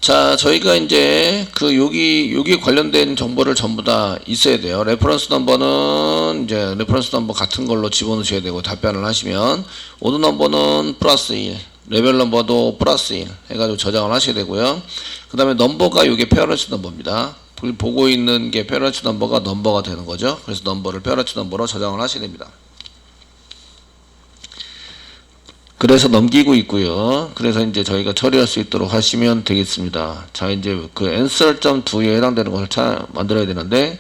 자, 저희가 이제 여기 관련된 정보를 전부 다 있어야 돼요. 레퍼런스 넘버는 이제 레퍼런스 넘버 같은 걸로 집어넣으셔야 되고 답변을 하시면 오드 넘버는 플러스 1, 레벨 넘버도 플러스 1 해가지고 저장을 하셔야 되고요. 그 다음에 넘버가 이게 페어런츠 넘버입니다. 보고 있는 게 페어런츠 넘버가 넘버가 되는 거죠. 그래서 넘버를 페어런츠 넘버로 저장을 하셔야 됩니다. 그래서 넘기고 있고요. 그래서 이제 저희가 처리할 수 있도록 하시면 되겠습니다. 자, 이제 그 answer.do에 해당되는 것을 만들어야 되는데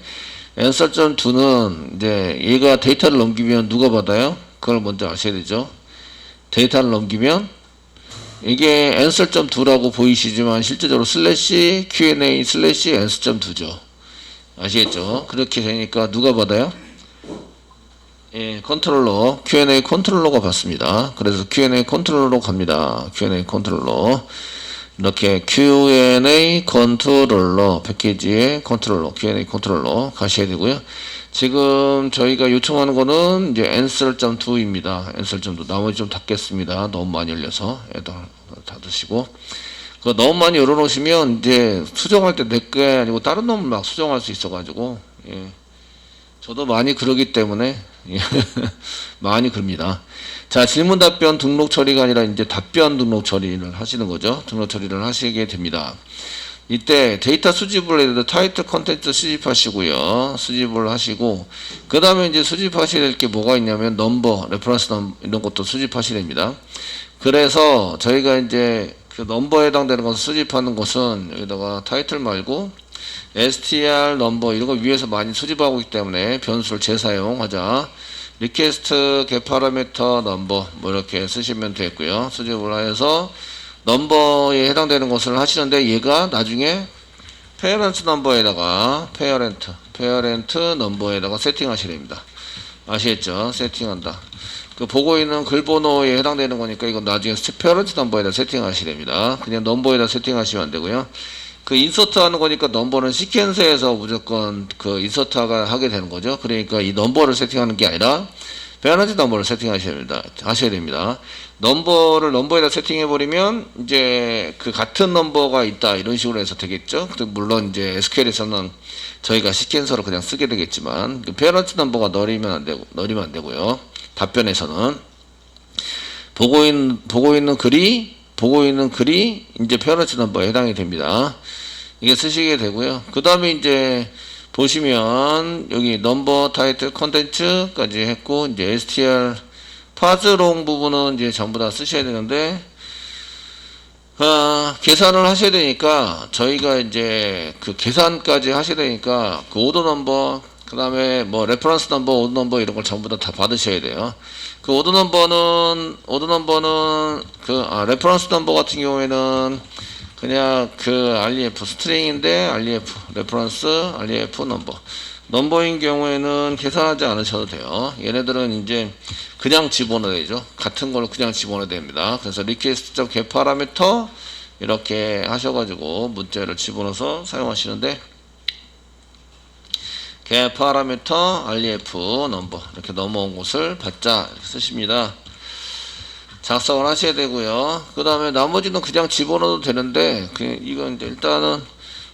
answer.do는 이제 얘가 데이터를 넘기면 누가 받아요? 그걸 먼저 아셔야 되죠. 데이터를 넘기면 이게 answer.do라고 보이시지만 실제적으로 슬래시 Q&A 슬래시 answer.do죠. 아시겠죠? 그렇게 되니까 누가 받아요? 예, 컨트롤러, Q&A 컨트롤러가 받습니다. 그래서 Q&A 컨트롤러로 갑니다. Q&A 컨트롤러. 이렇게 Q&A 컨트롤러, 패키지의 컨트롤러, Q&A 컨트롤러 가셔야 되고요. 지금 저희가 요청하는 거는 이제 answer.do입니다. answer.do. 나머지 좀 닫겠습니다. 너무 많이 열려서. 닫으시고. 그거 너무 많이 열어놓으시면 이제 수정할 때 내 게 아니고 다른 놈을 막 수정할 수 있어가지고, 예. 저도 많이 그러기 때문에 많이 그럽니다. 자, 질문 답변 등록 처리가 아니라 이제 답변 등록 처리를 하시는 거죠. 등록 처리를 하시게 됩니다. 이때 데이터 수집을 해야 돼도 타이틀 컨텐츠 수집하시고요. 수집을 하시고 그 다음에 이제 수집하셔야 될 게 뭐가 있냐면 넘버, 레퍼런스 넘버 이런 것도 수집하셔야 됩니다. 그래서 저희가 이제 그 넘버에 해당되는 것을 수집하는 것은 여기다가 타이틀 말고 str 넘버 이런 거 위에서 많이 수집하고 있기 때문에 변수를 재사용하자. 리퀘스트 get 파라미터 넘버 뭐 이렇게 쓰시면 되고요. 수집을 해서 넘버에 해당되는 것을 하시는데 얘가 나중에 페어런트 넘버에다가 페어렌트 넘버에다가 세팅하셔야 됩니다. 아시겠죠? 세팅한다. 그 보고 있는 글 번호에 해당되는 거니까 이건 나중에 페어런트 넘버에다 세팅하셔야 됩니다. 그냥 넘버에다 세팅하시면 안 되고요. 그 인서트 하는 거니까 넘버는 시퀀스에서 무조건 그 인서트가 하게 되는 거죠. 그러니까 이 넘버를 세팅하는 게 아니라 페어런트 넘버를 하셔야 됩니다. 넘버를 넘버에다 세팅해 버리면 이제 그 같은 넘버가 있다 이런 식으로 해서 되겠죠. 물론 이제 SQL에서는 저희가 시퀀서로 그냥 쓰게 되겠지만 페어런트 넘버가 넣으면 안 되고요. 답변에서는 보고 있는 글이 이제 페어런트 넘버에 해당이 됩니다. 이게 쓰시게 되고요. 그 다음에 이제 보시면 여기 넘버, 타이틀, 컨텐츠까지 했고 이제 str 파즈롱 부분은 이제 전부 다 쓰셔야 되는데 계산을 하셔야 되니까 저희가 이제 그 계산까지 하셔야 되니까 그 오더 넘버 그 다음에 뭐 레퍼런스 넘버, 오더 넘버 이런 걸 전부 다 받으셔야 돼요. 그 오더 넘버는 레퍼런스 넘버 같은 경우에는 그냥 그 REF 스트링인데 REF 레퍼런스 REF 넘버인 경우에는 계산하지 않으셔도 돼요. 얘네들은 이제 그냥 집어넣어야 되죠. 같은 걸 그냥 집어넣어야 됩니다. 그래서 request.get 파라미터 이렇게 하셔가지고 문자를 집어넣어서 사용하시는데 get 파라미터 ref 넘버 이렇게 넘어온 곳을 받자 이렇게 쓰십니다. 작성을 하셔야 되고요. 그 다음에 나머지는 그냥 집어넣어도 되는데 이건 이제 일단은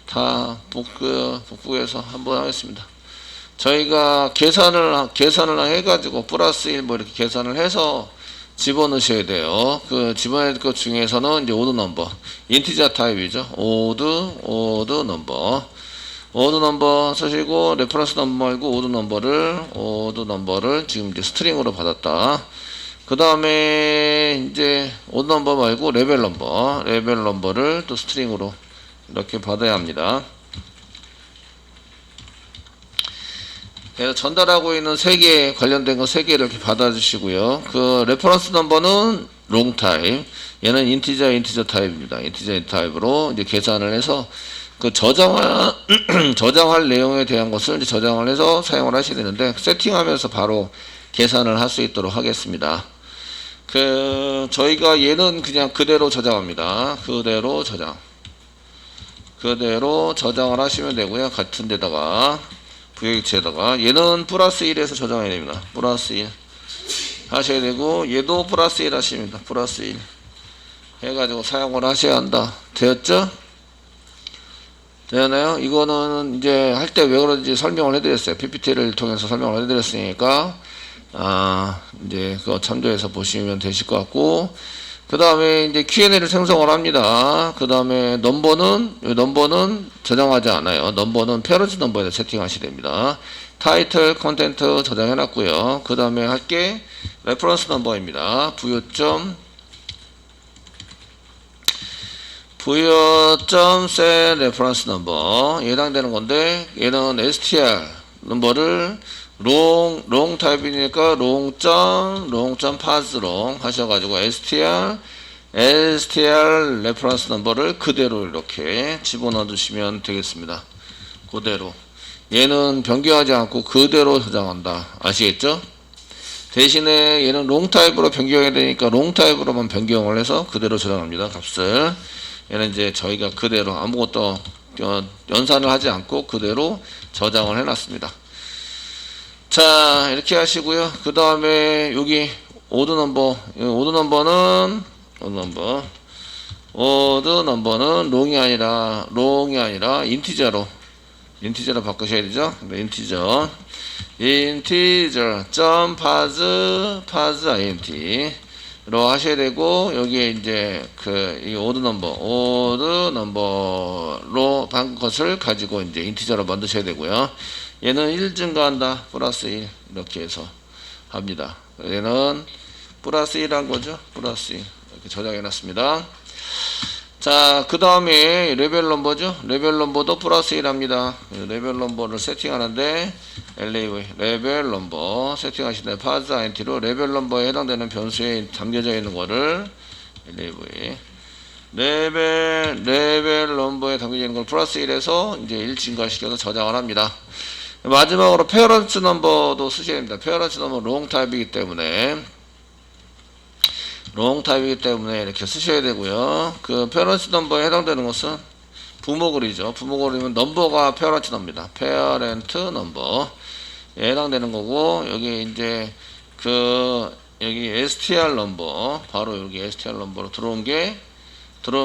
다 복구해서 한번 하겠습니다. 저희가 계산을 해가지고 플러스 1 뭐 이렇게 계산을 해서 집어넣으셔야 돼요. 그 집어넣을 것 중에서는 이제 오드 넘버 인티저 타입이죠. 오드 넘버 쓰시고 레퍼런스 넘버 말고 오드 넘버를 지금 이제 스트링으로 받았다. 그 다음에 이제 오드 넘버 말고 레벨 넘버를 또 스트링으로 이렇게 받아야 합니다. 그래서 전달하고 있는 3개 관련된 거 3개 이렇게 받아주시고요. 그 레퍼런스 넘버는 롱 타입, 얘는 인티저 타입입니다. 인티저 타입으로 이제 계산을 해서 그 저장할 내용에 대한 것을 이제 저장을 해서 사용을 하셔야 되는데 세팅하면서 바로 계산을 할 수 있도록 하겠습니다. 저희가 얘는 그냥 그대로 저장합니다. 그대로 저장을 하시면 되고요. 같은 데다가 부여기체에다가 얘는 플러스 1에서 저장해야 됩니다. 플러스 1 하셔야 되고 얘도 플러스 1 하십니다. 플러스 1 해가지고 사용을 하셔야 한다. 되었죠? 되나요? 이거는 이제 할 때 왜 그런지 설명을 해드렸어요. PPT를 통해서 설명을 해드렸으니까, 이제 그거 참조해서 보시면 되실 것 같고, 그 다음에 이제 Q&A를 생성을 합니다. 그 다음에 넘버는 저장하지 않아요. 넘버는 페어런트 넘버에다 세팅하셔야 됩니다. 타이틀, 컨텐트 저장해놨고요. 그 다음에 할게 레퍼런스 넘버입니다. 부여점 set reference number 해당되는 건데 얘는 str 넘버를 long 타입이니까 long.pass 하셔가지고 str reference number를 그대로 이렇게 집어넣어 주시면 되겠습니다. 그대로 얘는 변경하지 않고 그대로 저장한다. 아시겠죠? 대신에 얘는 long 타입으로 변경해야 되니까 long 타입으로만 변경을 해서 그대로 저장합니다. 값을. 얘는 이제 저희가 그대로 아무것도 연산을 하지 않고 그대로 저장을 해놨습니다. 자, 이렇게 하시고요. 그 다음에 여기 오드 넘버는 롱이 아니라 인티저로 바꾸셔야 되죠. 네, 인티저 pass int 로 하셔야 되고, 여기에 이제 이 오드 넘버로 방금 것을 가지고 이제 인티저로 만드셔야 되고요. 얘는 1 증가한다. 플러스 1. 이렇게 해서 합니다. 얘는 플러스 1 한 거죠. 플러스 1. 이렇게 저장해 놨습니다. 자, 그 다음에 레벨 넘버죠. 레벨 넘버도 플러스 1 합니다. 레벨 넘버를 세팅하는데 LAV 레벨 넘버 세팅하시는데 파즈 INT로 레벨 넘버에 해당되는 변수에 담겨져 있는 거를 LAV 레벨 넘버에 담겨져 있는 걸 플러스 1에서 이제 1 증가시켜서 저장을 합니다. 마지막으로 페어런트 넘버도 쓰셔야 됩니다. 페어런트 넘버 롱 타입이기 때문에 이렇게 쓰셔야 되고요. 그 페어런트 넘버에 해당되는 것은 부모글이죠. 부모글이면 넘버가 페어런트 넘버입니다. 페어런트 넘버에 해당되는 거고, 여기 이제 여기 str 넘버, 바로 여기 str 넘버로 들어온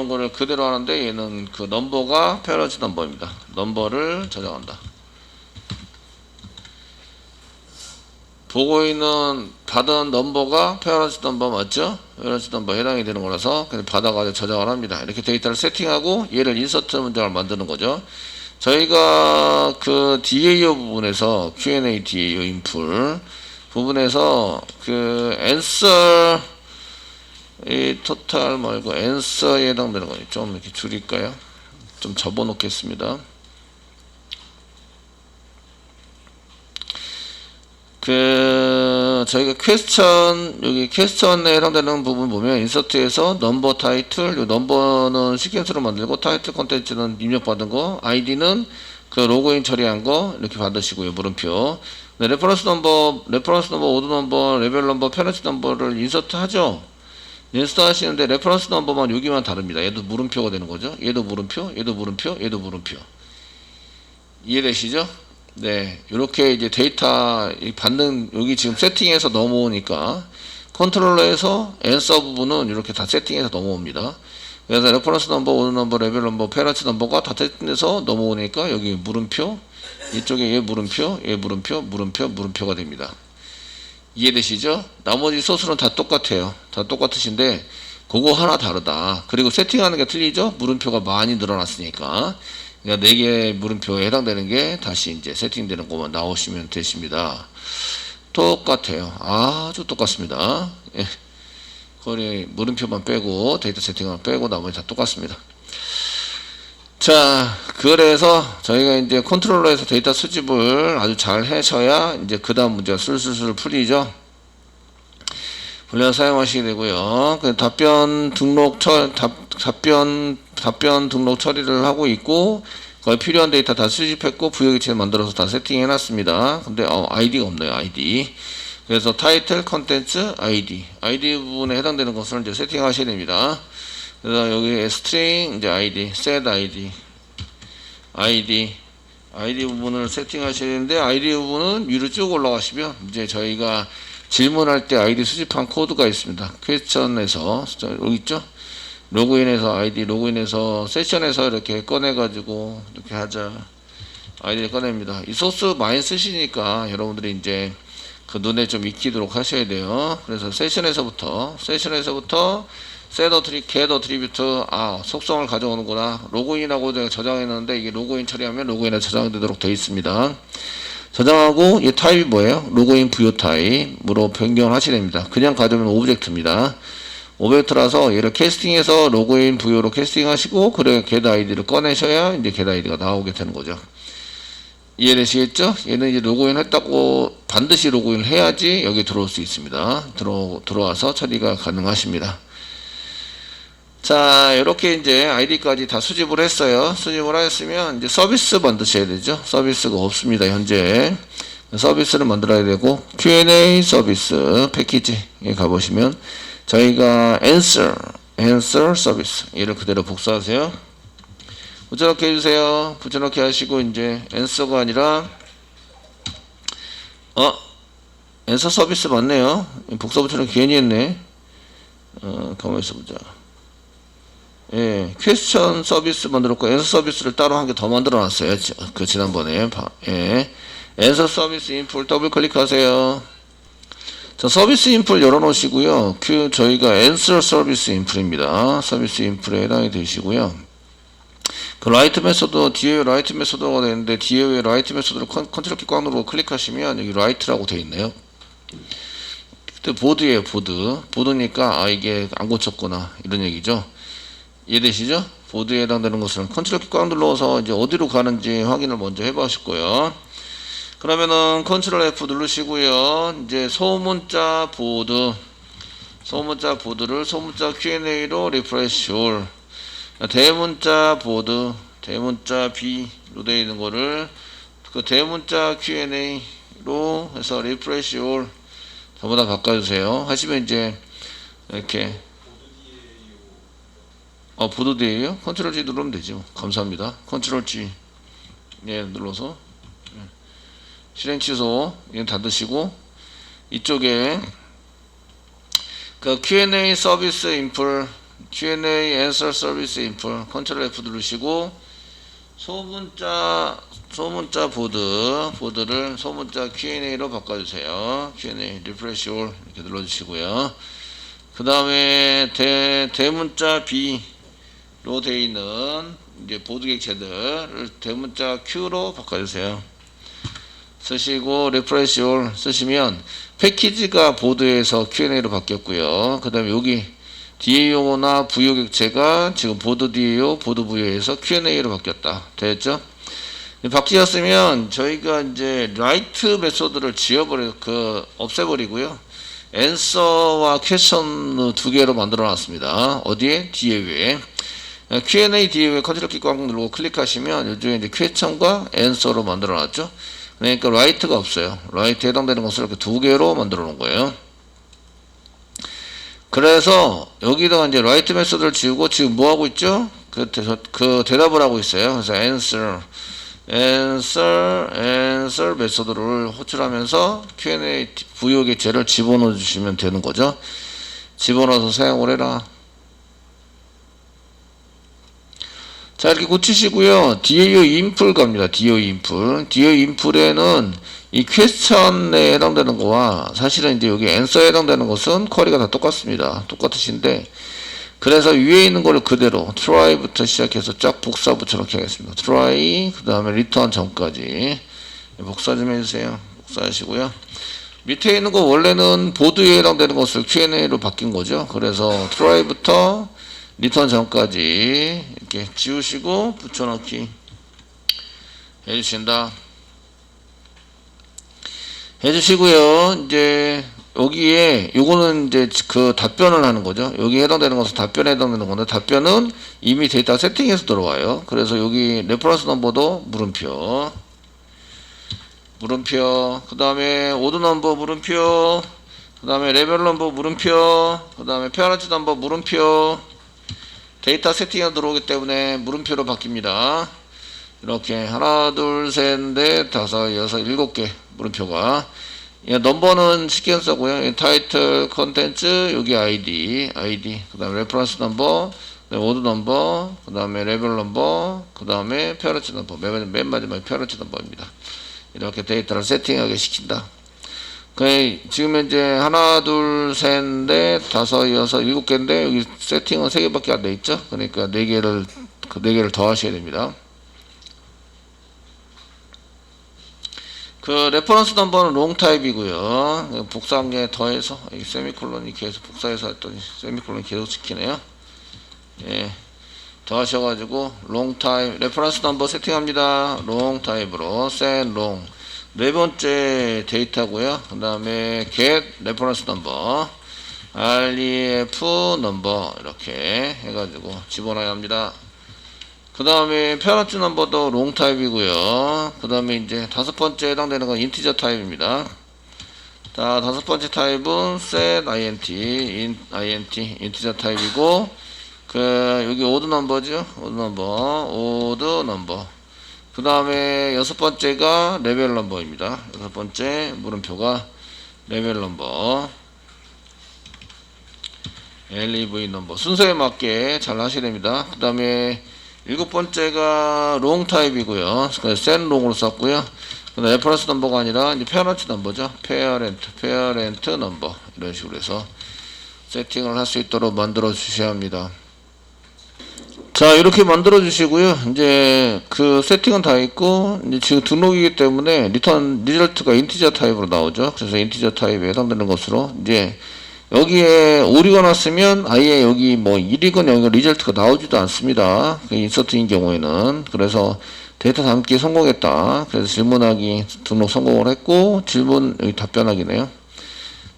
거를 그대로 하는데, 얘는 그 넘버가 페어런트 넘버입니다. 넘버를 저장한다. 보고 있는 받은 넘버가 페어런트 넘버 맞죠? 페어런트 넘버 해당이 되는 거라서 그냥 받아가지고 저장을 합니다. 이렇게 데이터를 세팅하고 얘를 인서트 문장을 만드는 거죠. 저희가 그 DAO 부분에서 Q&A DAO 인풀 부분에서 그 answer 이 토탈 말고 answer에 해당되는 거 좀 이렇게 줄일까요? 좀 접어 놓겠습니다. 저희가 여기 퀘스천에 해당되는 부분 보면 인서트에서 넘버 타이틀, 요 넘버는 시퀀스로 만들고 타이틀 컨텐츠는 입력받은 거, 아이디는 그 로그인 처리한 거 이렇게 받으시고요. 물음표. 네, 레퍼런스 넘버, 오드 넘버, 레벨 넘버, 페런트 넘버를 인서트 하죠. 인서트 하시는데 레퍼런스 넘버만 여기만 다릅니다. 얘도 물음표가 되는 거죠. 얘도 물음표. 이해되시죠? 네, 이렇게 이제 데이터 받는 여기 지금 세팅해서 넘어오니까 컨트롤러에서 앤서 부분은 이렇게 다 세팅해서 넘어옵니다. 그래서 레퍼런스 넘버, 오드 넘버, 레벨 넘버, 페런트 넘버가 다 세팅해서 넘어오니까 여기 물음표, 이쪽에 얘 물음표가 됩니다. 이해되시죠? 나머지 소스는 다 똑같아요. 다 똑같으신데 그거 하나 다르다. 그리고 세팅하는 게 틀리죠? 물음표가 많이 늘어났으니까. 그러니까 4개의 물음표에 해당되는 게 다시 이제 세팅되는 것만 나오시면 되십니다. 똑같아요. 아주 똑같습니다. 예. 거리 물음표만 빼고 데이터 세팅만 빼고 나머지 다 똑같습니다. 자, 그래서 저희가 이제 컨트롤러에서 데이터 수집을 아주 잘 하셔야 이제 그 다음 문제가 술술술 풀리죠. 분량 사용하시게 되고요. 그 답변 등록 처리를 하고 있고, 거의 필요한 데이터 다 수집했고, 부여기체를 만들어서 다 세팅해 놨습니다. 근데, 아이디가 없네요, 아이디. 그래서 타이틀, 컨텐츠, 아이디 부분에 해당되는 것을 이제 세팅하셔야 됩니다. 그래서 여기 string, 이제 아이디, set 아이디 부분을 세팅하셔야 되는데, 아이디 부분은 위로 쭉 올라가시면, 이제 저희가 질문할 때 아이디 수집한 코드가 있습니다. 퀘스천에서 여기 있죠? 로그인해서 아이디 로그인해서 세션에서 이렇게 꺼내가지고 이렇게 하자. 아이디를 꺼냅니다. 이 소스 많이 쓰시니까 여러분들이 이제 그 눈에 좀 익히도록 하셔야 돼요. 그래서 세션에서부터 set attribute, get attribute, 속성을 가져오는구나. 로그인하고 제가 저장했는데 이게 로그인 처리하면 로그인에 저장되도록 되어 있습니다. 저장하고 이 타입이 뭐예요? 로그인 부여 타입으로 변경을 하셔야 됩니다. 그냥 가져오면 오브젝트입니다. 오브젝트라서 얘를 캐스팅해서 로그인 부여로 캐스팅하시고 그래 get 아이디를 꺼내셔야 이제 get 아이디가 나오게 되는 거죠. 이해되시겠죠? 얘는 이제 로그인 했다고 반드시 로그인을 해야지 여기 들어올 수 있습니다. 들어와서 처리가 가능하십니다. 자, 이렇게 이제 아이디까지 다 수집을 했어요. 수집을 하였으면 이제 서비스 만드셔야 되죠. 서비스가 없습니다, 현재. 서비스를 만들어야 되고, Q&A 서비스 패키지에 가보시면, 저희가 answer 서비스. 얘를 그대로 복사하세요. 붙여넣기 해주세요. 붙여넣기 하시고, 이제, answer가 아니라, answer 서비스 맞네요. 복사 붙여넣기 괜히 했네. 가만히 있어보자. 예, 퀘스천 서비스 만들었고, 앤서 서비스를 따로 한 개 더 만들어 놨어요. 그 지난번에. 예. 앤서 서비스 인풀 더블 클릭하세요. 자, 서비스 인풀 열어 놓으시고요. 저희가 앤서 서비스 인풀입니다. 서비스 인풀에 해당이 되시고요. 그 라이트 메소드, 뒤에 라이트 메소드가 되는데, 뒤에 라이트 메소드를 컨트롤 키 꽉 누르고 클릭하시면, 여기 라이트라고 되어 있네요. 그때 보드예요, 보드. 보드니까, 이게 안 고쳤구나. 이런 얘기죠. 이해되시죠? 보드에 해당되는 것은 컨트롤 키 꽉 눌러서 이제 어디로 가는지 확인을 먼저 해보실 거예요. 그러면은 컨트롤 F 누르시고요. 이제 소문자 보드를 소문자 Q&A로 리프레시 올. 대문자 보드, 대문자 B로 되어 있는 거를 그 대문자 Q&A로 해서 리프레시 올 전부 다 바꿔주세요. 하시면 이제 이렇게 보드 뒤에요? 컨트롤 G 누르면 되죠. 감사합니다. 컨트롤 G 눌러서 실행 취소 이건 닫으시고 이쪽에 그 Q&A 서비스 인풀 Q&A answer 서비스 인풀 컨트롤 F 누르시고 소문자 보드를 소문자 Q&A로 바꿔주세요. Q&A 리프레시 올 이렇게 눌러주시고요. 그 다음에 대문자 B로 되어 있는 이제 보드 객체들을 대문자 Q로 바꿔주세요. 쓰시고 리프레시 올 쓰시면 패키지가 보드에서 Q&A로 바뀌었고요. 그 다음에 여기 DAO나 부여 객체가 지금 보드 DAO, 보드 부여에서 Q&A로 바뀌었다. 됐죠? 바뀌었으면 저희가 이제 라이트 메소드를 없애버리고요. answer와 question 두 개로 만들어 놨습니다. 어디에? DAO에. Q&A DAO에 컨트롤 키 꽉 누르고 클릭하시면 요즘에 이제 question과 answer로 만들어 놨죠. 그러니까 라이트가 없어요. 라이트에 해당되는 것을 이렇게 두 개로 만들어 놓은 거예요. 그래서 여기다가 이제 라이트 메소드를 지우고 지금 뭐 하고 있죠? 그 대답을 하고 있어요. 그래서 answer 메소드를 호출하면서 Q&A 부여 객체를 집어넣어 주시면 되는 거죠. 집어넣어서 사용을 해라. 자, 이렇게 고치시고요. DAO 인풀 갑니다. DAO 인풀. DAO 인풀에는 이 퀘스천에 해당되는 거와 사실은 이제 여기 앤서에 해당되는 것은 쿼리가 다 똑같습니다. 똑같으신데 그래서 위에 있는 거를 그대로 try부터 시작해서 쫙 복사 붙여넣기 하겠습니다. try 그 다음에 return 전까지 복사 좀 해주세요. 복사하시고요. 밑에 있는 거 원래는 보드에 해당되는 것을 Q&A로 바뀐 거죠. 그래서 try부터 리턴 전까지 이렇게 지우시고 붙여넣기 해주신다. 해주시고요. 이제 여기에 요거는 이제 그 답변을 하는 거죠. 여기 해당되는 것은 답변에 해당되는 건데 답변은 이미 데이터 세팅에서 들어와요. 그래서 여기 레퍼런스 넘버도 물음표 그 다음에 오드 넘버 물음표 그 다음에 레벨 넘버 물음표 그 다음에 페어런트 넘버 물음표 데이터 세팅에 들어오기 때문에 물음표로 바뀝니다. 이렇게 하나 둘 셋 넷 다섯 여섯 일곱 개 물음표가 넘버는 시퀀서고요. 타이틀 컨텐츠 여기 아이디 그 다음에 레퍼런스 넘버 오드 넘버, 그 다음에 레벨 넘버, 그 다음에 페어런트 넘버, 맨 마지막에 페어런트 넘버입니다. 이렇게 데이터를 세팅하게 시킨다. 지금 현재 하나, 둘, 셋, 넷, 다섯, 여섯, 일곱 개인데 여기 세팅은 3개밖에 안 돼 있죠. 그러니까 4개를 더 하셔야 됩니다. 그 레퍼런스 넘버는 롱 타입이고요. 복사한 게 더해서 세미콜론이 계속 복사해서 했더니 세미콜론이 계속 시키네요. 예, 더 하셔가지고 롱 타입 레퍼런스 넘버 세팅합니다. 롱 타입으로 set long 네 번째 데이터고요. 그 다음에 get reference number, ref number 이렇게 해가지고 집어넣어야 합니다. 그 다음에 parent number도 long 타입이고요. 그 다음에 이제 다섯 번째 해당되는 건 integer 타입입니다. 자, 다섯 번째 타입은 set int, integer 타입이고, 여기 odd number죠. odd number. 그 다음에 여섯 번째가 레벨 넘버입니다. 여섯 번째 물음표가 레벨 넘버, lev 넘버 순서에 맞게 잘 하셔야 됩니다. 그 다음에 일곱 번째가 롱 타입이고요. 그래서 set long으로 썼고요. 근데 레퍼런스 넘버가 아니라 이제 페어런트 넘버죠. 페어렌트 넘버 이런 식으로 해서 세팅을 할 수 있도록 만들어 주셔야 합니다. 자, 이렇게 만들어 주시고요. 이제 그 세팅은 다 있고, 이제 지금 등록이기 때문에 리절트가 인티저 타입으로 나오죠. 그래서 인티저 타입에 해당되는 것으로 이제 여기에 오류가 났으면 아예 여기 뭐 1이건 여기 리절트가 나오지도 않습니다. 그 인서트인 경우에는. 그래서 데이터 담기 성공했다. 그래서 질문하기 등록 성공을 했고, 질문 여기 답변하기네요.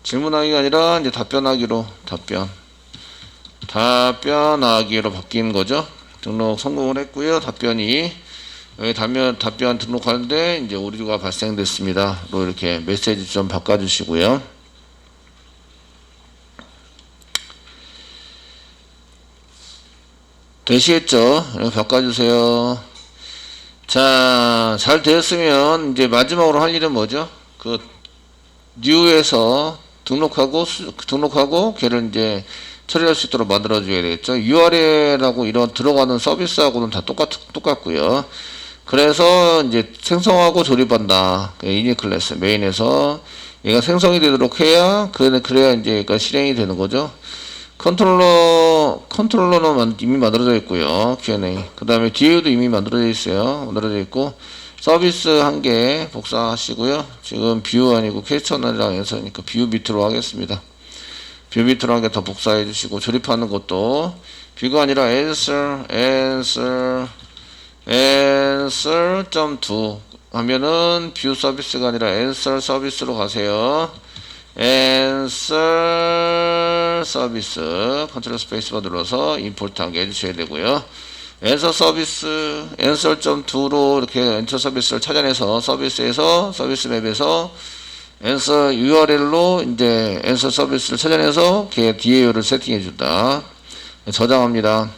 질문하기가 아니라 이제 답변하기로 답변하기로 바뀐 거죠. 등록 성공을 했고요. 답변이 여기 답변 등록하는데 이제 오류가 발생됐습니다. 로 이렇게 메시지 좀 바꿔주시고요. 되시겠죠? 이렇게 바꿔주세요. 자, 잘 되었으면 이제 마지막으로 할 일은 뭐죠? 그 뉴에서 등록하고 걔를 이제 처리할 수 있도록 만들어줘야 되겠죠. URL하고 이런 들어가는 서비스하고는 다 똑같고요. 그래서 이제 생성하고 조립한다. 이니 클래스 메인에서 얘가 생성이 되도록 해야 그래야 이제 얘가 실행이 되는 거죠. 컨트롤러는 이미 만들어져 있고요. Q&A. 그 다음에 뒤에도 이미 만들어져 있어요. 만들어져 있고 서비스 한 개 복사하시고요. 지금 뷰 아니고 퀘스천이랑 해서니까 뷰 밑으로 하겠습니다. 뷰 밑으로 한 개 더 복사해 주시고 조립하는 것도 뷰가 아니라 answer.do 하면은 뷰 서비스가 아니라 answer 서비스로 가세요. answer 서비스 컨트롤 스페이스바 눌러서 임포트 한 개 해주셔야 되고요. answer 서비스 answer.do로 이렇게 answer 서비스를 찾아내서 서비스에서 서비스 맵에서 answer URL로 이제 answer 서비스를 찾아내서 걔 DAO를 세팅해 준다. 저장합니다.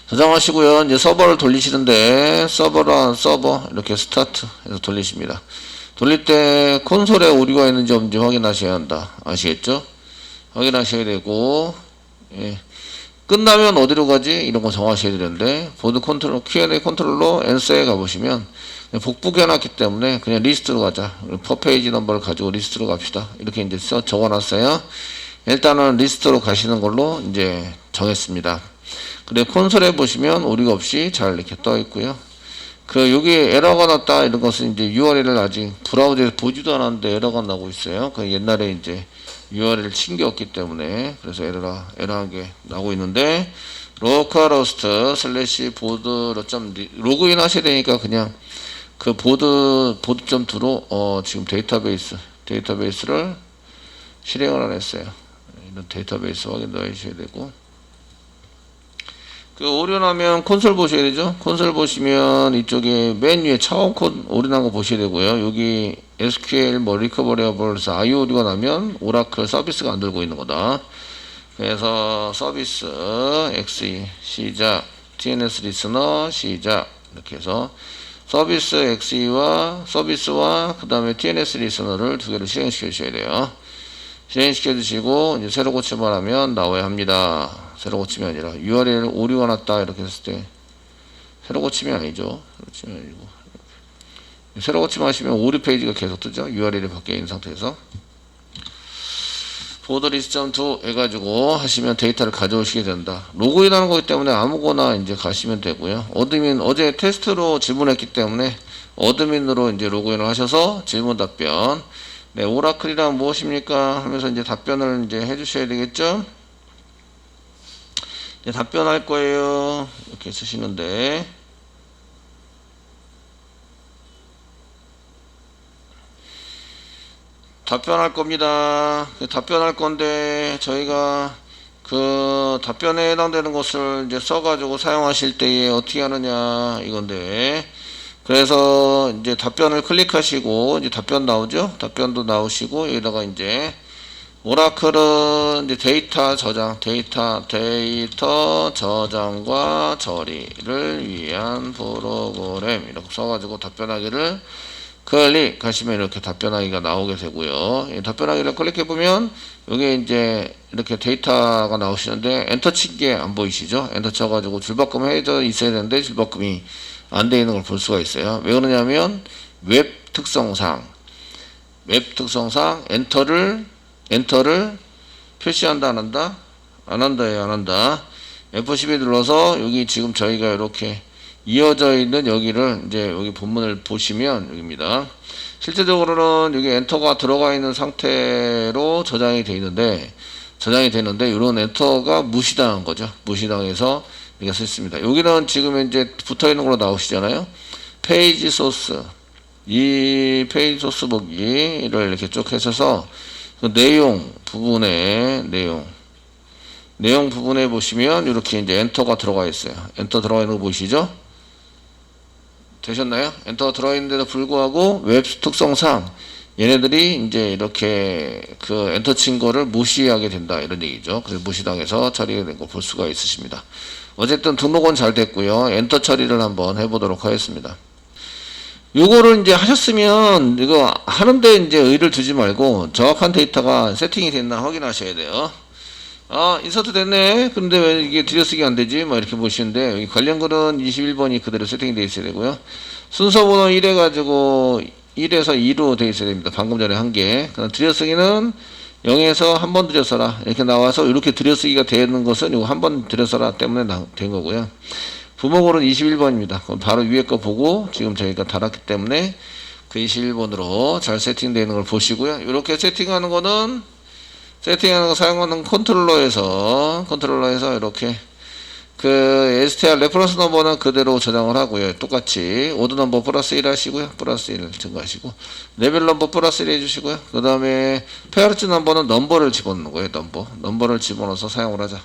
저장하시고요. 이제 서버를 돌리시는데 서버 이렇게 스타트 해서 돌리십니다. 돌릴 때 콘솔에 오류가 있는지 없는지 확인하셔야 한다. 아시겠죠? 확인하셔야 되고, 예. 끝나면 어디로 가지? 이런 거 정하셔야 되는데, 보드 컨트롤, Q&A 컨트롤로 answer에 가보시면, 복붙해 놨기 때문에 그냥 리스트로 가자. 퍼페이지 넘버를 가지고 리스트로 갑시다. 이렇게 이제 적어놨어요. 일단은 리스트로 가시는 걸로 이제 정했습니다. 근데 콘솔에 보시면 오류가 없이 잘 이렇게 떠 있고요. 여기 에러가 났다 이런 것은 이제 URL을 아직 브라우저에서 보지도 않았는데 에러가 나고 있어요. 옛날에 이제 URL을 챙겼기 때문에 그래서 에러한 게 나고 있는데 localhost / 보드 로그인 하셔야 되니까 그냥 그 보드.do로 지금 데이터베이스를 실행을 안 했어요. 이런 데이터베이스 확인도 해주셔야 되고 오류 나면 콘솔 보셔야 되죠. 콘솔 보시면 이쪽에 맨 위에 차원 코드 오류 난 거 보셔야 되고요. 여기 SQL 리커버리어블에서 IO 오류가 나면 오라클 서비스가 안 들고 있는 거다. 그래서 서비스 XE 시작 TNS 리스너 시작 이렇게 해서 서비스 XE와 서비스와 그 다음에 TNS 리스너를 두 개를 실행시켜 주셔야 돼요. 실행시켜 주시고 이제 새로 고침을 하면 나와야 합니다. 새로 고침이 아니라 URL 오류가 났다 이렇게 했을 때 새로 고침이 아니죠. 새로 고침하시면 오류 페이지가 계속 뜨죠. URL이 바뀌어 있는 상태에서 보드리스.2 해가지고 하시면 데이터를 가져오시게 된다. 로그인하는 거기 때문에 아무거나 이제 가시면 되고요. 어드민 어제 테스트로 질문했기 때문에 어드민으로 이제 로그인을 하셔서 질문 답변. 네, 오라클이란 무엇입니까? 하면서 이제 답변을 이제 해주셔야 되겠죠. 이제 답변할 거예요. 이렇게 쓰시는데. 답변할 겁니다. 답변할 건데 저희가 그 답변에 해당되는 것을 이제 써가지고 사용하실 때에 어떻게 하느냐 이건데 그래서 이제 답변을 클릭하시고 이제 답변 나오죠. 답변도 나오시고 여기다가 이제 오라클은 이제 데이터 저장과 처리를 위한 프로그램 이렇게 써가지고 답변하기를 클릭하시면 이렇게 답변하기가 나오게 되고요. 이 답변하기를 클릭해보면 여기 이제 이렇게 데이터가 나오시는데 엔터 친 게 안 보이시죠? 엔터 쳐가지고 줄바꿈 해져 있어야 되는데 줄바꿈이 안 되어 있는 걸 볼 수가 있어요. 왜 그러냐면 웹 특성상 엔터를 표시한다 안 한다? 안 한다예요. 안 한다. F12 눌러서 여기 지금 저희가 이렇게 이어져 있는 여기를 이제 여기 본문을 보시면 여기입니다. 실제적으로는 여기 엔터가 들어가 있는 상태로 저장이 되는데 이런 엔터가 무시당한 거죠. 무시당해서 이렇게 썼습니다. 여기는 지금 이제 붙어 있는 걸로 나오시잖아요. 페이지 소스 이 페이지 소스 보기를 이렇게 쭉 해서 그 내용 부분에 보시면 이렇게 이제 엔터가 들어가 있어요. 엔터 들어가 있는 거 보이시죠? 되셨나요? 엔터가 들어있는데도 불구하고 웹 특성상 얘네들이 이제 이렇게 그 엔터 친 거를 무시하게 된다 이런 얘기죠. 그래서 무시당해서 처리가 된 거 볼 수가 있으십니다. 어쨌든 등록은 잘 됐고요. 엔터 처리를 한번 해보도록 하겠습니다. 요거를 이제 하셨으면 이거 하는데 이제 의의를 두지 말고 정확한 데이터가 세팅이 됐나 확인하셔야 돼요. 아, 인서트 됐네. 근데 왜 이게 들여쓰기 안 되지? 뭐 이렇게 보시는데, 여기 관련 글은 21번이 그대로 세팅이 되어 있어야 되고요. 순서 번호 1 해가지고 1에서 2로 되어 있어야 됩니다. 방금 전에 한 개. 그럼 들여쓰기는 0에서 한 번 들여서라. 이렇게 나와서 이렇게 들여쓰기가 되는 것은 이거 한 번 들여서라 때문에 된 거고요. 부모글은 21번입니다. 그럼 바로 위에 거 보고 지금 저희가 달았기 때문에 그 21번으로 잘 세팅되는 걸 보시고요. 이렇게 세팅하는 거는 사용하는 컨트롤러에서 이렇게 그 str 레퍼런스 넘버는 그대로 저장을 하고요. 똑같이 오드 넘버 플러스 1 하시고요. 플러스 1 증가하시고 레벨 넘버 플러스 1 해주시고요. 그 다음에 페어리티 넘버는 넘버를 집어넣는 거예요. 넘버를 집어넣어서 사용을 하자.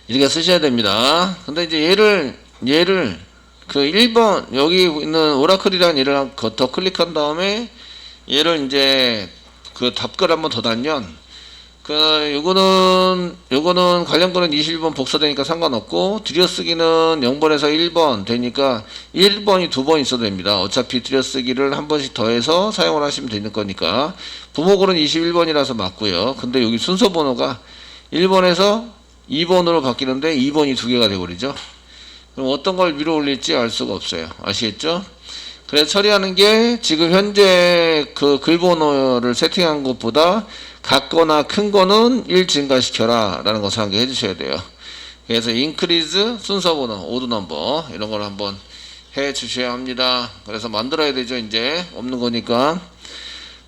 이렇게 쓰셔야 됩니다. 근데 이제 얘를 그 1번 여기 있는 오라클이라는 얘를 더 클릭한 다음에 얘를 이제 그 답글 한번 더 달면 요거는 관련 거는 21번 복사되니까 상관없고 들여쓰기는 0번에서 1번 되니까 1번이 2번 있어도 됩니다. 어차피 들여쓰기를 한 번씩 더해서 사용을 하시면 되는 거니까 부모글은 21번이라서 맞고요. 근데 여기 순서 번호가 1번에서 2번으로 바뀌는데 2번이 2개가 되어버리죠. 그럼 어떤 걸 위로 올릴지 알 수가 없어요. 아시겠죠? 그래서 처리하는 게 지금 현재 그 글번호를 세팅한 것보다 같거나 큰 거는 1 증가시켜라 라는 것을 한 개 해주셔야 돼요. 그래서 increase 순서번호 오드 넘버 이런 걸 한번 해 주셔야 합니다. 그래서 만들어야 되죠. 이제 없는 거니까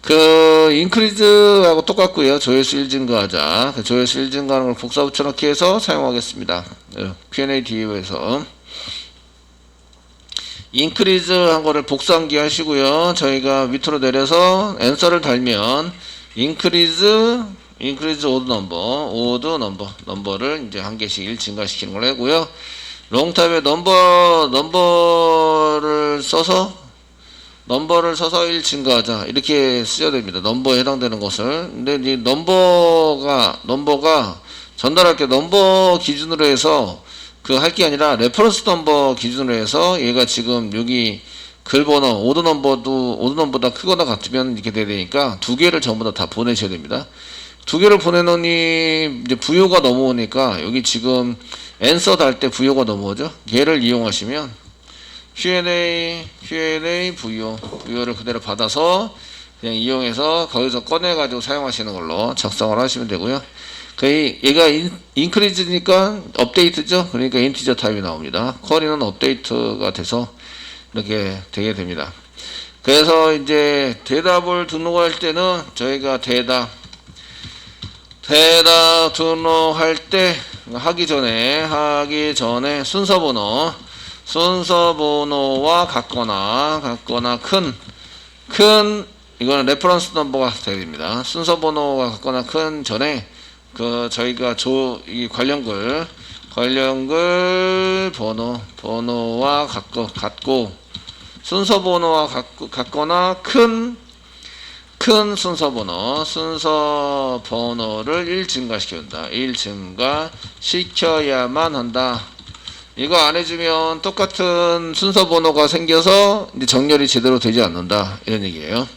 그 increase하고 똑같고요. 조회수 1 증가하자. 조회수 1 증가하는 걸 복사 붙여넣기 해서 사용하겠습니다. Q&A 뒤에서 increase 한 거를 복사한기 하시고요. 저희가 밑으로 내려서 answer를 달면 increase 오드 넘버를 이제 한 개씩 1 증가시키는 걸 하고요. 롱탑에 넘버를 써서 1 증가하자 이렇게 쓰셔야 됩니다. 넘버에 해당되는 것을. 근데 이 넘버가 전달할 게 넘버 기준으로 해서 그 할 게 아니라 레퍼런스 넘버 기준으로 해서 얘가 지금 여기 글 번호, 오드 넘버보다 크거나 같으면 이렇게 돼야 되니까 두 개를 전부 다 보내셔야 됩니다. 두 개를 보내놓으니 이제 부요가 넘어오니까 여기 지금 answer 달 때 부요가 넘어오죠. 얘를 이용하시면 Q&A 부요를 그대로 받아서 그냥 이용해서 거기서 꺼내가지고 사용하시는 걸로 작성을 하시면 되고요. 얘가 인크리즈니까 업데이트죠. 그러니까 인티저 타입이 나옵니다. 쿼리는 업데이트가 돼서 이렇게 되게 됩니다. 그래서 이제 대답을 등록할 때는 저희가 대답 등록할 때 하기 전에 순서 번호와 같거나 큰 이거는 레퍼런스 넘버가 돼야 됩니다. 순서 번호가 같거나 큰 전에 저희가 이 관련글 번호와 같고 순서 번호와 같거나 큰 순서 번호를 1 증가시켜준다. 1 증가시켜야만 한다. 이거 안 해주면 똑같은 순서 번호가 생겨서 이제 정렬이 제대로 되지 않는다. 이런 얘기예요.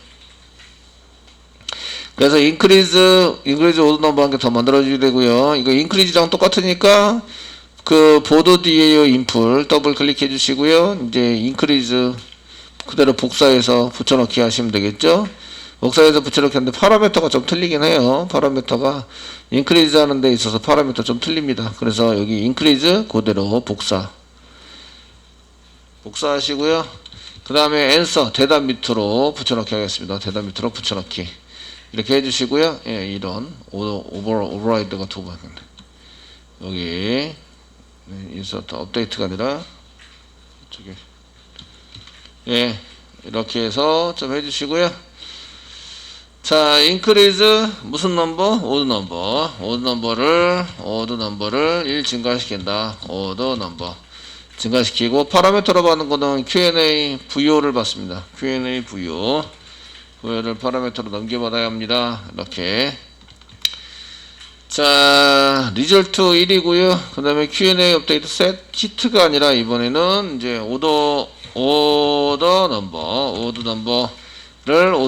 그래서 인크리즈 오드 넘버 한 개 더 만들어줘야 되고요. 이거 인크리즈랑 똑같으니까 그 보드 뒤에 인풀 더블 클릭해 주시고요. 이제 인크리즈 그대로 복사해서 붙여넣기 하시면 되겠죠. 복사해서 붙여넣기 하는데 파라미터가 좀 틀리긴 해요. 파라미터가 인크리즈 하는 데 있어서 파라미터 좀 틀립니다. 그래서 여기 인크리즈 그대로 복사하시고요. 그 다음에 answer 대답 밑으로 붙여넣기 하겠습니다. 대답 밑으로 붙여넣기 이렇게 해주시고요. 예, 이런 오버라이드가 두 번 여기 인서트 업데이트가 아니라 저기 예 이렇게 해서 좀 해주시고요. 자, increase 무슨 넘버? 오드 넘버를 1 증가시킨다. 오드 넘버 증가시키고 파라미터로 받는 거는 Q&A 부요를 받습니다. Q&A 부요를 파라미터로 넘겨받아야 합니다. 이렇게. 자, 리절트 1이고요. 그 다음에 Q&A 업데이트 셋 히트가 아니라 이번에는 이제 오드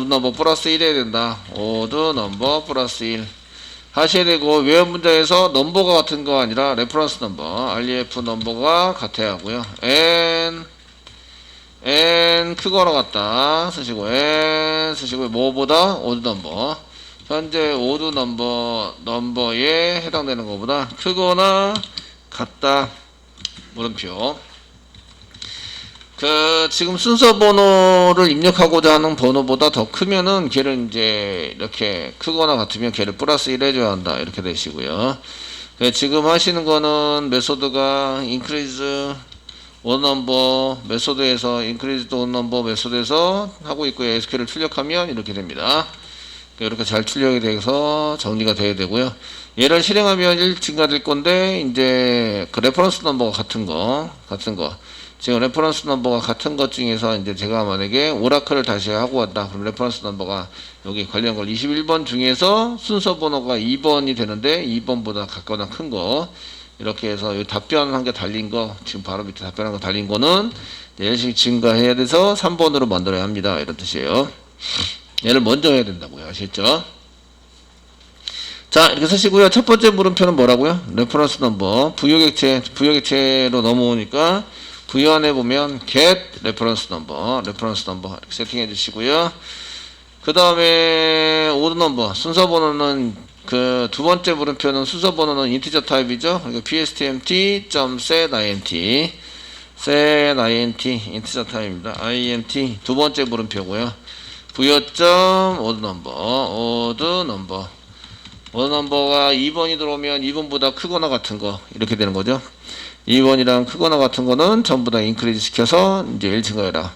넘버 플러스 1 해야 된다. 오드 넘버 플러스 1 하셔야 되고, 외연 문장에서 넘버가 같은 거 아니라 레퍼런스 넘버, REF 넘버가 같아야 하고요. n 크거나 같다 쓰시고, 뭐보다 오드 넘버. 현재 오드 넘버에 해당되는 것보다 크거나 같다. 물음표. 지금 순서 번호를 입력하고자 하는 번호보다 더 크면은 걔를 이제 이렇게 크거나 같으면 걔를 플러스 1 해줘야 한다. 이렇게 되시고요. 지금 하시는 거는 메소드가 increase 오드 넘버 메소드에서 increase 오드 넘버 메소드에서 하고 있고요. SQL을 출력하면 이렇게 됩니다. 이렇게 잘 출력이 돼서 정리가 돼야 되고요. 얘를 실행하면 1 증가될 건데, 이제 그 레퍼런스 넘버가 같은 거. 지금 레퍼런스 넘버가 같은 것 중에서 이제 제가 만약에 오라클을 다시 하고 왔다. 그럼 레퍼런스 넘버가 여기 관련 걸 21번 중에서 순서 번호가 2번이 되는데 2번보다 같거나 큰 거. 이렇게 해서 이 답변한 게 달린 거, 지금 바로 밑에 답변한 거 달린 거는 1씩 증가해야 돼서 3번으로 만들어야 합니다. 이런 뜻이에요. 얘를 먼저 해야 된다고요. 아시겠죠? 자, 이렇게 쓰시고요. 첫 번째 물음표는 뭐라고요? 레퍼런스 넘버. 부여객체로 넘어오니까 부여 안에 보면 get reference number 이렇게 세팅해 주시고요. 그 다음에 오드 넘버 순서 번호는 그 두 번째 물음표는 순서 번호는 인티저 타입이죠. 그러니까 pstmt.setInt 인티저 타입입니다. int 두 번째 물음표고요. 부여점 오드 넘버가 2번이 들어오면 2번보다 크거나 같은 거 이렇게 되는 거죠. 2번이랑 크거나 같은 거는 전부 다 인크리즈 시켜서 이제 1 증가해라.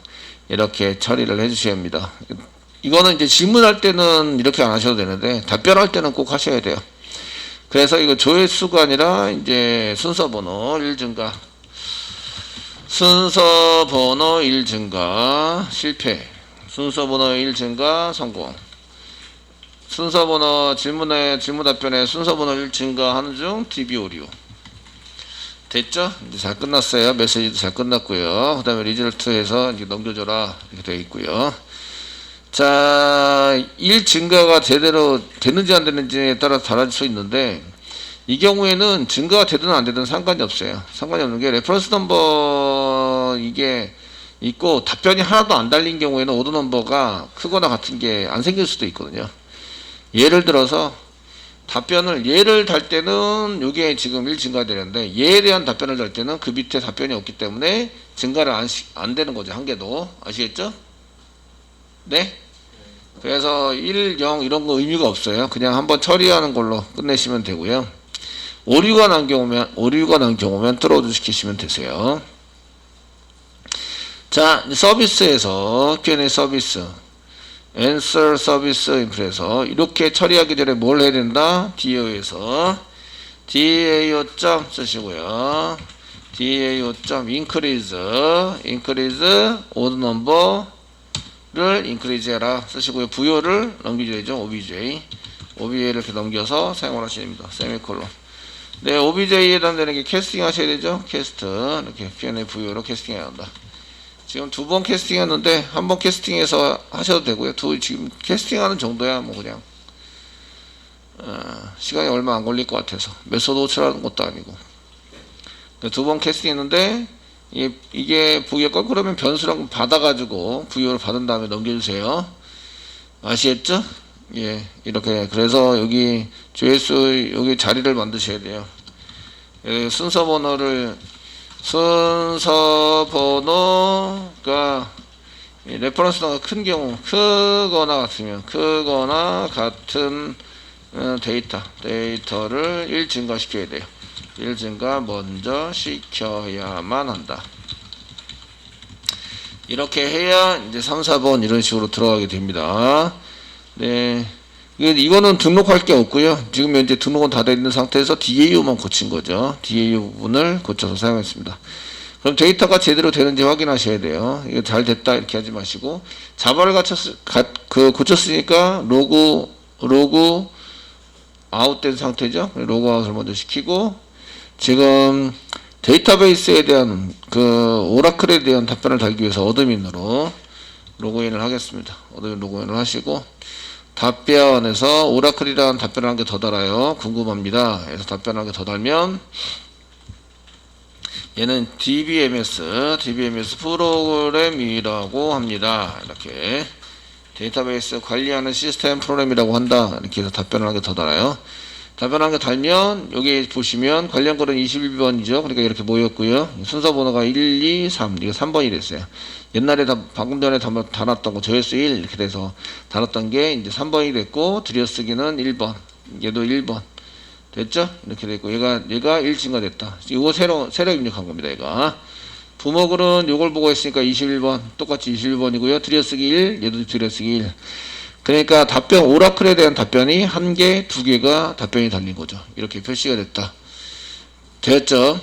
이렇게 처리를 해주셔야 합니다. 이거는 이제 질문할 때는 이렇게 안 하셔도 되는데, 답변할 때는 꼭 하셔야 돼요. 그래서 이거 조회수가 아니라 이제 순서 번호 1 증가. 순서 번호 1 증가, 실패. 순서 번호 1 증가, 성공. 순서 번호 질문 답변에 순서 번호 1 증가하는 중 DB 오류. 됐죠? 이제 잘 끝났어요. 메시지도 잘 끝났고요. 그 다음에 리절트에서 이제 넘겨줘라. 이렇게 되어 있고요. 자, 일 증가가 제대로 되는지 안 되는지에 따라 달라질 수 있는데, 이 경우에는 증가가 되든 안 되든 상관이 없어요. 상관이 없는 게, 레퍼런스 넘버 이게 있고, 답변이 하나도 안 달린 경우에는 오더 넘버가 크거나 같은 게 안 생길 수도 있거든요. 예를 들어서, 답변을 얘를 달 때는 이게 지금 1 증가되는데 얘에 대한 답변을 달 때는 그 밑에 답변이 없기 때문에 증가를 안 되는 거죠. 한 개도. 아시겠죠? 네? 그래서 1, 0 이런 거 의미가 없어요. 그냥 한번 처리하는 걸로 끝내시면 되고요. 오류가 난 경우면 트로드 시키시면 되세요. 자, 서비스에서 Q&A 서비스 answer 서비스 인프에서 이렇게 처리하기 전에 뭘 해야 된다? DAO에서 DAO 점 쓰시고요. DAO 점 increase odd number를 increase 해라 쓰시고요. 부여를 넘기줘야죠. OBJ를 이렇게 넘겨서 사용을 하셔야 됩니다. 세미콜론. 네, OBJ에 해당되는 게 캐스팅 하셔야 되죠. 캐스트 이렇게 Q&A 부여로 캐스팅 해야 한다. 지금 2번 캐스팅 했는데 한 번 캐스팅해서 하셔도 되고요. 지금 캐스팅하는 정도야 뭐 그냥 시간이 얼마 안 걸릴 것 같아서 메소드 호출하는 것도 아니고 2번 캐스팅 했는데 이게 부여 거꾸로면 변수랑 받아가지고 부여를 받은 다음에 넘겨주세요. 아시겠죠? 예, 이렇게 그래서 여기 조회수 여기 자리를 만드셔야 돼요. 순서 번호가 레퍼런스가 큰 경우 크거나 같은 데이터를 1 증가시켜야 돼요. 1 증가 먼저 시켜야만 한다. 이렇게 해야 이제 3, 4번 이런 식으로 들어가게 됩니다. 네. 이거는 등록할 게 없고요. 지금 현재 등록은 다 되어 있는 상태에서 DAO만 고친 거죠. DAO 부분을 고쳐서 사용했습니다. 그럼 데이터가 제대로 되는지 확인하셔야 돼요. 이거 잘 됐다 이렇게 하지 마시고 자바를 고쳤으니까 로그 아웃된 상태죠. 로그 아웃을 먼저 시키고 지금 데이터베이스에 대한 오라클에 대한 답변을 달기 위해서 어드민으로 로그인을 하겠습니다. 어드민 로그인을 하시고 답변에서 오라클이라는 답변을 한 개 더 달아요. 궁금합니다. 그래서 답변을 한 개 더 달면 얘는 DBMS 프로그램이라고 합니다. 이렇게 데이터베이스 관리하는 시스템 프로그램이라고 한다. 이렇게 해서 답변을 한 개 더 달아요. 답변 한 개 달면 여기 보시면 관련 거는 21번이죠. 그러니까 이렇게 모였고요. 순서 번호가 1, 2, 3 이거 3번이 됐어요. 옛날에 방금 전에 달았던 거 조회수 1 이렇게 돼서 달았던 게 이제 3번이 됐고 들여쓰기는 1번 얘도 1번 됐죠? 이렇게 됐고 얘가 1 증가됐다. 이거 새로 입력한 겁니다. 얘가 부먹은 요걸 보고 했으니까 21번 똑같이 21번이고요. 들여쓰기 1 얘도 들여쓰기 1 그러니까 오라클에 대한 답변이 1개, 2개가 답변이 달린 거죠. 이렇게 표시가 됐다. 됐죠?